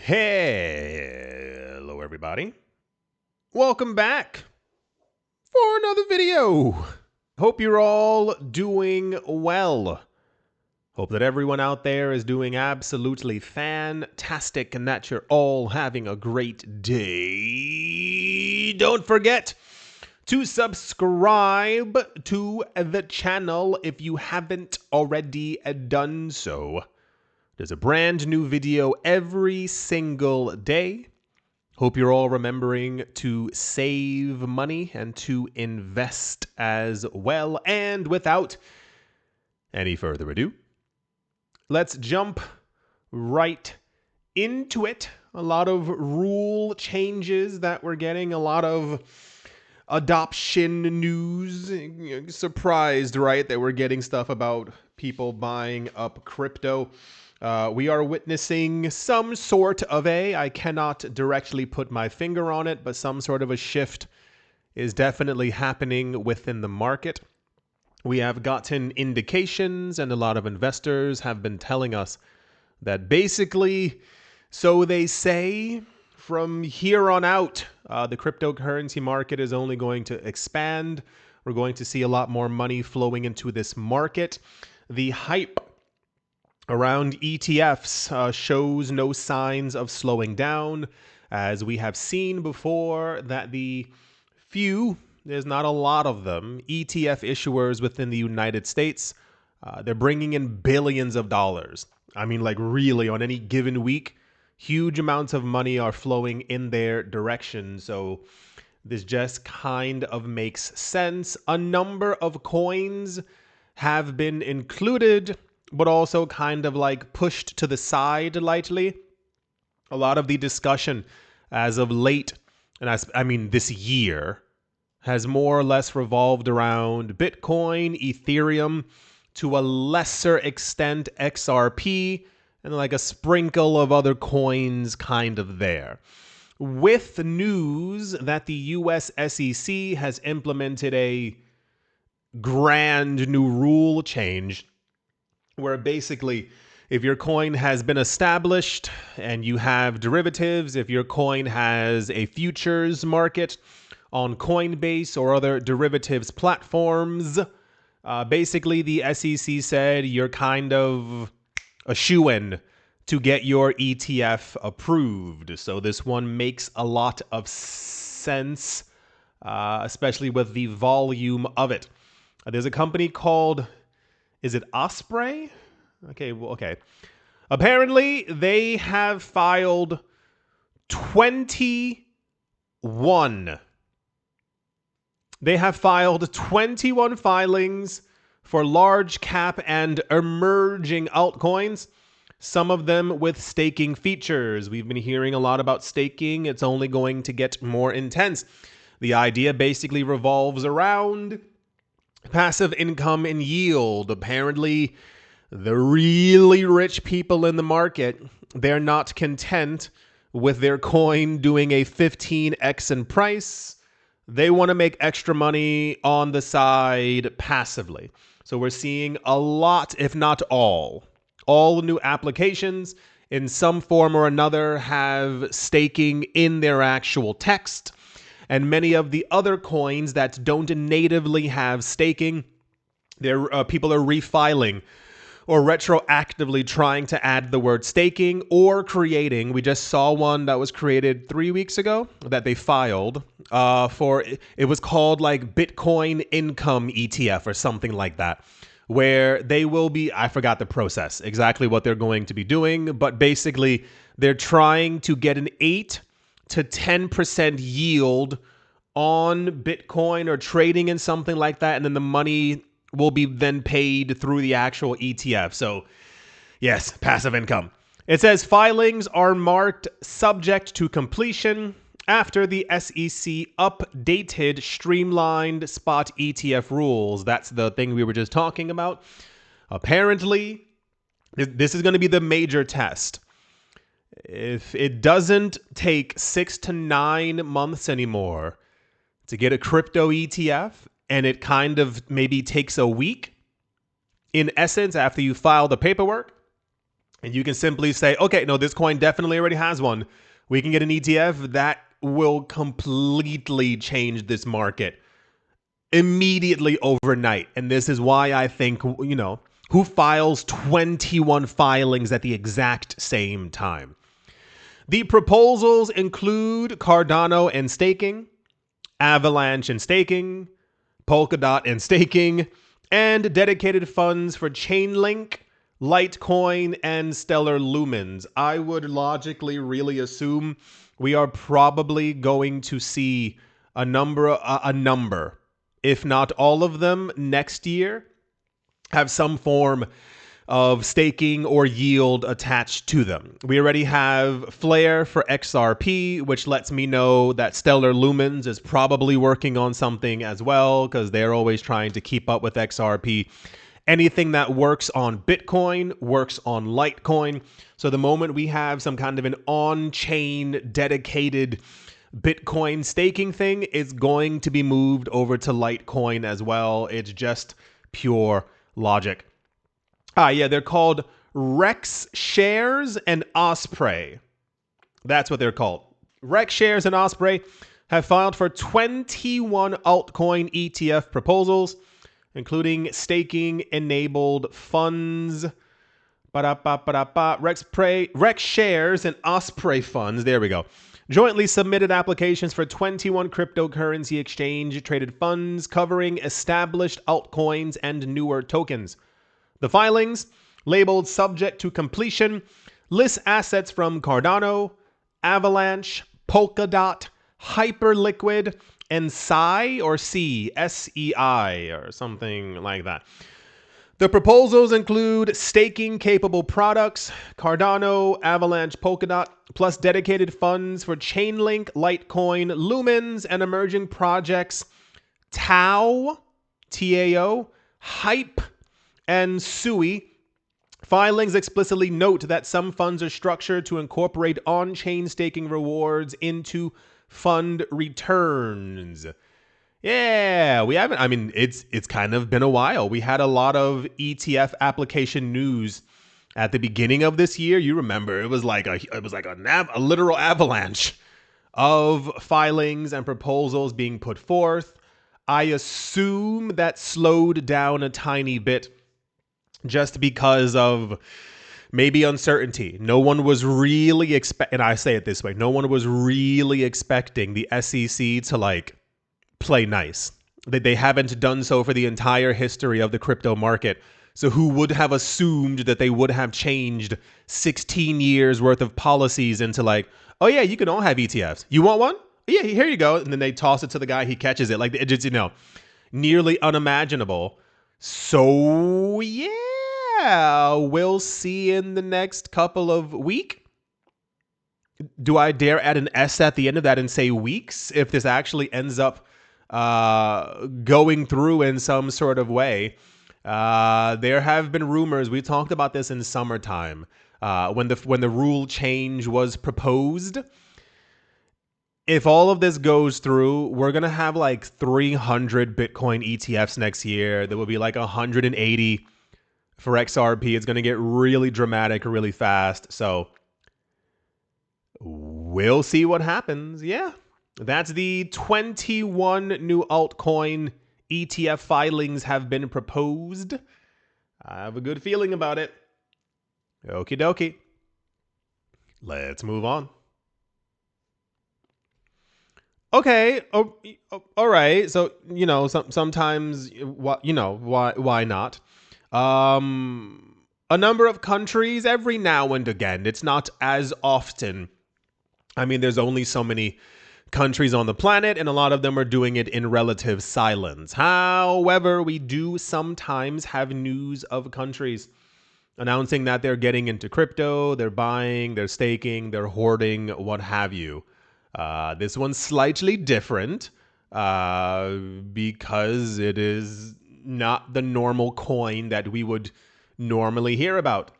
Hello, everybody. Welcome back for another video. Hope you're all doing well. Hope that everyone out there is doing absolutely fantastic and that you're all having a great day. Don't forget to subscribe to the channel if you haven't already done so. There's a brand new video every single day. Hope you're all remembering to save money and to invest as well. And without any further ado, let's jump right into it. A lot of rule changes that we're getting, a lot of adoption news. Surprised, right, that we're getting stuff about people buying up crypto. We are witnessing some sort of I cannot directly put my finger on it, but some sort of a shift is definitely happening within the market. We have gotten indications, and a lot of investors have been telling us that basically, so they say, from here on out, the cryptocurrency market is only going to expand. We're going to see a lot more money flowing into this market. The hype around ETFs shows no signs of slowing down, as we have seen before that there's not a lot of them, ETF issuers within the United States, they're bringing in billions of dollars. I mean, like really on any given week, huge amounts of money are flowing in their direction. So this just kind of makes sense. A number of coins have been included, but also kind of like pushed to the side lightly. A lot of the discussion as of late, and I mean this year, has more or less revolved around Bitcoin, Ethereum, to a lesser extent XRP, and like a sprinkle of other coins kind of there. With news that the US SEC has implemented a grand new rule change where basically if your coin has been established and you have derivatives, if your coin has a futures market on Coinbase or other derivatives platforms, basically the SEC said you're kind of a shoo-in to get your ETF approved. So this one makes a lot of sense, especially with the volume of it. There's a company called, is it Osprey? Okay. Apparently, they have filed 21. They have filed 21 filings for large cap and emerging altcoins, some of them with staking features. We've been hearing a lot about staking. It's only going to get more intense. The idea basically revolves around passive income and yield. Apparently, the really rich people in the market, they're not content with their coin doing a 15x in price. They want to make extra money on the side passively. So we're seeing a lot, if not all new applications in some form or another have staking in their actual text. And many of the other coins that don't natively have staking, people are refiling or retroactively trying to add the word staking or creating. We just saw one that was created 3 weeks ago that they filed for. It was called like Bitcoin Income ETF or something like that, where they will be, I forgot the process, exactly what they're going to be doing, but basically they're trying to get an 8 to 10% yield on Bitcoin or trading in something like that, and then the money will be then paid through the actual ETF. So yes, passive income. It says filings are marked subject to completion after the SEC updated streamlined spot ETF rules. That's the thing we were just talking about. Apparently, this is going to be the major test. If it doesn't take 6 to 9 months anymore to get a crypto ETF, and it kind of maybe takes a week, in essence, after you file the paperwork, And you can simply say, okay, no, this coin definitely already has one. We can get an ETF that will completely change this market immediately overnight. And this is why I think, who files 21 filings at the exact same time? The proposals include Cardano and staking, Avalanche and staking, Polkadot and staking, and dedicated funds for Chainlink, Litecoin, and Stellar Lumens. I would logically really assume we are probably going to see a number, if not all of them, next year have some form of staking or yield attached to them. We already have Flare for XRP, which lets me know that Stellar Lumens is probably working on something as well, because they're always trying to keep up with XRP. Anything that works on Bitcoin works on Litecoin. So the moment we have some kind of an on-chain dedicated Bitcoin staking thing, it's going to be moved over to Litecoin as well. It's just pure logic. Yeah, they're called Rex Shares and Osprey. That's what they're called. Rex Shares and Osprey have filed for 21 altcoin ETF proposals, including staking-enabled funds. Rex Shares and Osprey funds, there we go, jointly submitted applications for 21 cryptocurrency exchange-traded funds covering established altcoins and newer tokens. The filings, labeled subject to completion, list assets from Cardano, Avalanche, Polkadot, Hyperliquid, and SEI or SEI or something like that. The proposals include staking-capable products, Cardano, Avalanche, Polkadot, plus dedicated funds for Chainlink, Litecoin, Lumens, and emerging projects Tao, T-A-O, Hype, and SUI. Filings explicitly note that some funds are structured to incorporate on-chain staking rewards into fund returns. Yeah, we haven't. I mean, it's kind of been a while. We had a lot of ETF application news at the beginning of this year. You remember, it was like a literal avalanche of filings and proposals being put forth. I assume that slowed down a tiny bit just because of maybe uncertainty. No one was really and I say it this way, no one was really expecting the SEC to play nice. They haven't done so for the entire history of the crypto market. So who would have assumed that they would have changed 16 years worth of policies into oh yeah, you can all have ETFs. You want one? Yeah, here you go. And then they toss it to the guy, he catches it. It's just, nearly unimaginable. So yeah, we'll see in the next couple of weeks. Do I dare add an S at the end of that and say weeks if this actually ends up going through in some sort of way? There have been rumors. We talked about this in summertime when the rule change was proposed. If all of this goes through, we're going to have 300 Bitcoin ETFs next year. There will be 180 for XRP. It's going to get really dramatic really fast. So we'll see what happens. Yeah, that's the 21 new altcoin ETF filings have been proposed. I have a good feeling about it. Okie dokie. Let's move on. Okay. Oh, all right. So, sometimes, why not? A number of countries every now and again. It's not as often. I mean, there's only so many countries on the planet, and a lot of them are doing it in relative silence. However, we do sometimes have news of countries announcing that they're getting into crypto, they're buying, they're staking, they're hoarding, what have you. This one's slightly different because it is not the normal coin that we would normally hear about.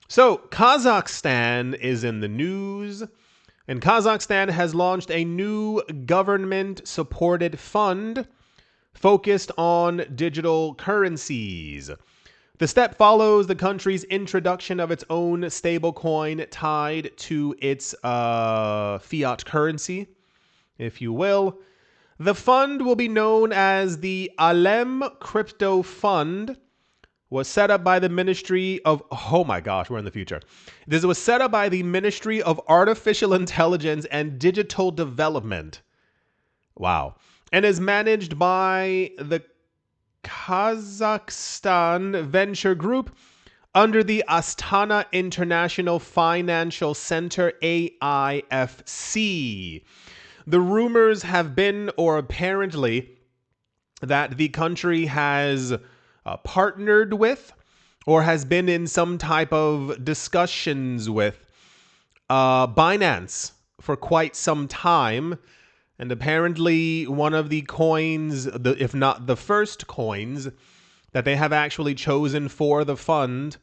So Kazakhstan is in the news, and Kazakhstan has launched a new government-supported fund focused on digital currencies. The step follows the country's introduction of its own stablecoin tied to its fiat currency, if you will. The fund will be known as the Alem Crypto Fund. Was set up by the Ministry of... Oh my gosh, we're in the future. This was set up by the Ministry of Artificial Intelligence and Digital Development. Wow. And is managed by the Kazakhstan Venture Group under the Astana International Financial Center, AIFC. The rumors have been, or apparently, that the country has partnered with or has been in some type of discussions with Binance for quite some time. And apparently one of the coins, if not the first coins that they have actually chosen for the fund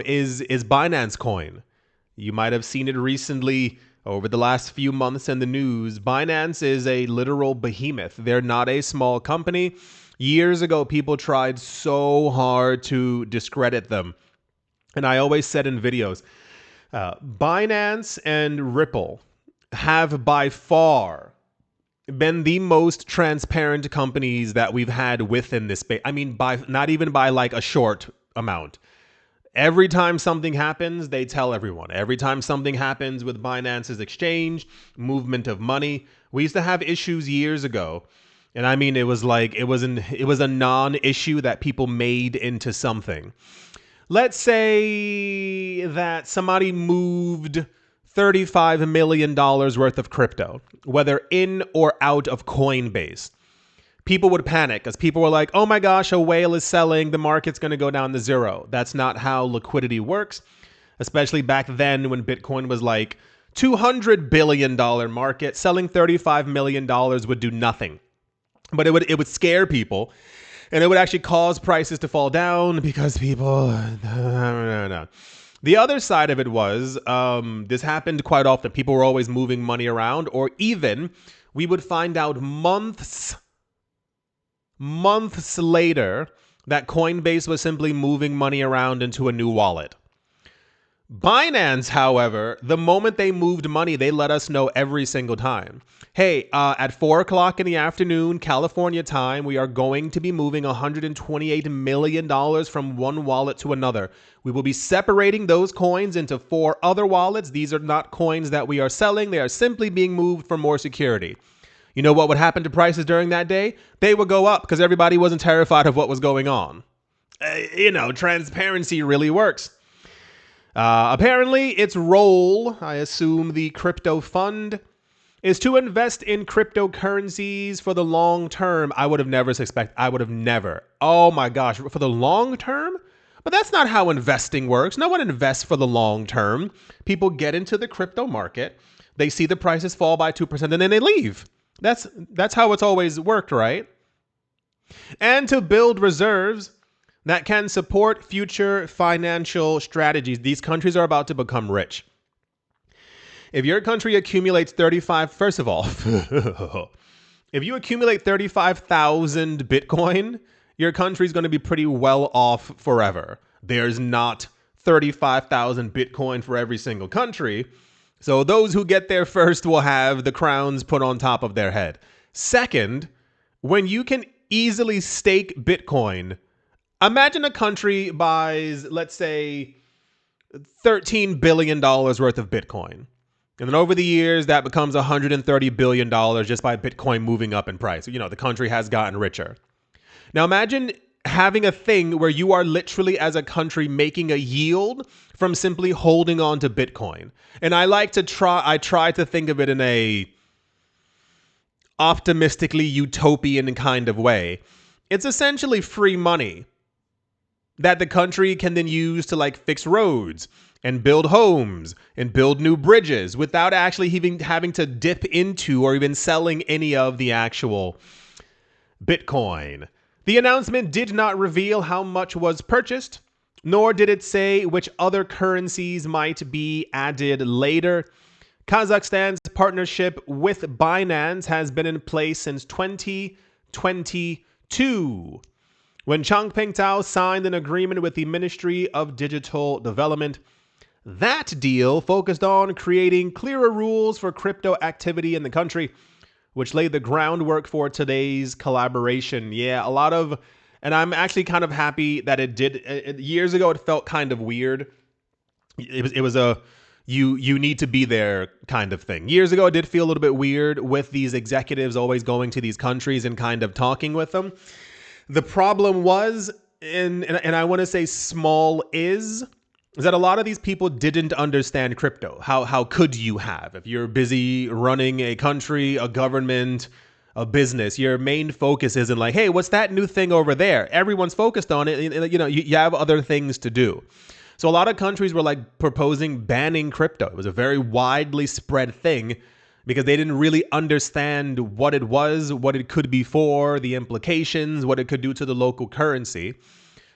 is Binance coin. You might have seen it recently over the last few months in the news. Binance is a literal behemoth. They're not a small company. Years ago, people tried so hard to discredit them. And I always said in videos, Binance and Ripple have by far been the most transparent companies that we've had within this space. I mean, by not even by like a short amount. Every time something happens, they tell everyone. Every time something happens with Binance's exchange, movement of money. We used to have issues years ago. And I mean, it was a non-issue that people made into something. Let's say that somebody moved $35 million worth of crypto, whether in or out of Coinbase. People would panic because people were like, oh my gosh, a whale is selling. The market's going to go down to zero. That's not how liquidity works, especially back then when Bitcoin was like $200 billion market. Selling $35 million would do nothing. But it would scare people, and it would actually cause prices to fall down because people... No. The other side of it was, this happened quite often. People were always moving money around, or even we would find out months later that Coinbase was simply moving money around into a new wallet. Binance, however, the moment they moved money, they let us know every single time. Hey, at 4 o'clock in the afternoon, California time, we are going to be moving $128 million from one wallet to another. We will be separating those coins into 4 other wallets. These are not coins that we are selling. They are simply being moved for more security. You know what would happen to prices during that day? They would go up because everybody wasn't terrified of what was going on. Transparency really works. Apparently, its role, I assume the crypto fund, is to invest in cryptocurrencies for the long term. I would have never. Oh my gosh, for the long term? But that's not how investing works. No one invests for the long term. People get into the crypto market, they see the prices fall by 2%, and then they leave. That's how it's always worked, right? And to build reserves that can support future financial strategies. These countries are about to become rich. If your country accumulates first of all, if you accumulate 35,000 Bitcoin, your country's going to be pretty well off forever. There's not 35,000 Bitcoin for every single country. So those who get there first will have the crowns put on top of their head. Second, when you can easily stake Bitcoin, imagine a country buys, let's say, $13 billion worth of Bitcoin. And then over the years, that becomes $130 billion just by Bitcoin moving up in price. You know, the country has gotten richer. Now imagine having a thing where you are literally, as a country, making a yield from simply holding on to Bitcoin. And I try to think of it in a optimistically utopian kind of way. It's essentially free money that the country can then use to like fix roads and build homes and build new bridges without actually even having to dip into or even selling any of the actual Bitcoin. The announcement did not reveal how much was purchased, nor did it say which other currencies might be added later. Kazakhstan's partnership with Binance has been in place since 2022. when Changpeng Tao signed an agreement with the Ministry of Digital Development. That deal focused on creating clearer rules for crypto activity in the country, which laid the groundwork for today's collaboration. Yeah, and I'm actually kind of happy that it did. Years ago, it felt kind of weird. It was a you need to be there kind of thing. Years ago, it did feel a little bit weird with these executives always going to these countries and kind of talking with them. The problem was, and I want to say small is that a lot of these people didn't understand crypto. How could you have? If you're busy running a country, a government, a business, your main focus isn't like, hey, what's that new thing over there? Everyone's focused on it. You know, you have other things to do. So a lot of countries were like proposing banning crypto. It was a very widely spread thing because they didn't really understand what it was, what it could be for, the implications, what it could do to the local currency.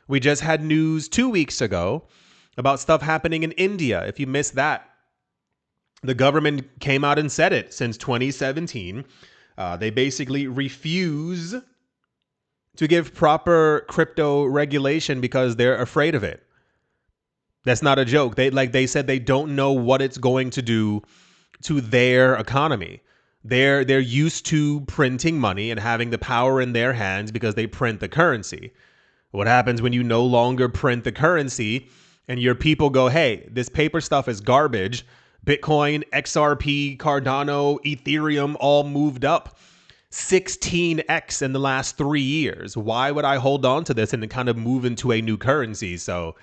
We just had news 2 weeks ago about stuff happening in India. If you missed that, the government came out and said it since 2017. They basically refuse to give proper crypto regulation because they're afraid of it. That's not a joke. They said they don't know what it's going to do to their economy. They're used to printing money and having the power in their hands because they print the currency. What happens when you no longer print the currency and your people go, hey, this paper stuff is garbage. Bitcoin, XRP, Cardano, Ethereum all moved up 16x in the last 3 years. Why would I hold on to this and kind of move into a new currency? So,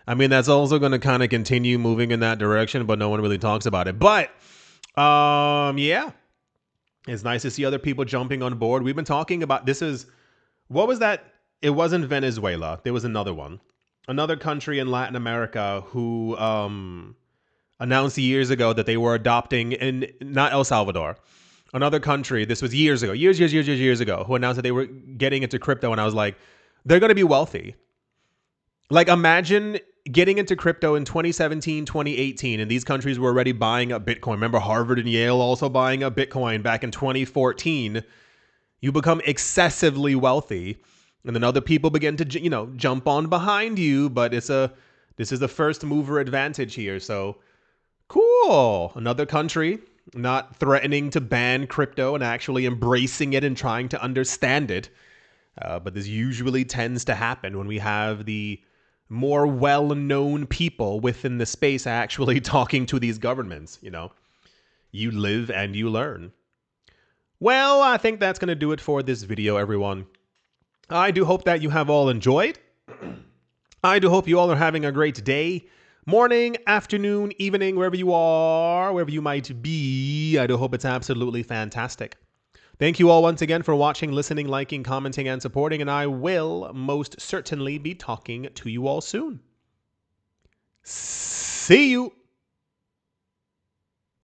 I mean, that's also going to kind of continue moving in that direction, but no one really talks about it. But yeah, it's nice to see other people jumping on board. We've been talking about what was that? It wasn't Venezuela. There was another one, another country in Latin America who announced years ago that they were adopting, not El Salvador, another country. This was years ago, years ago, who announced that they were getting into crypto. And I was like, they're going to be wealthy. Like, imagine getting into crypto in 2017, 2018, and these countries were already buying up Bitcoin. Remember Harvard and Yale also buying up Bitcoin back in 2014. You become excessively wealthy, and then other people begin to, jump on behind you. But this is the first mover advantage here. So cool. Another country not threatening to ban crypto and actually embracing it and trying to understand it. But this usually tends to happen when we have the more well-known people within the space actually talking to these governments. You live and you learn. Well, I think that's going to do it for this video, everyone. I do hope that you have all enjoyed. I do hope you all are having a great day, morning, afternoon, evening, wherever you are, wherever you might be. I do hope it's absolutely fantastic. Thank you all once again for watching, listening, liking, commenting, and supporting, and I will most certainly be talking to you all soon. See you.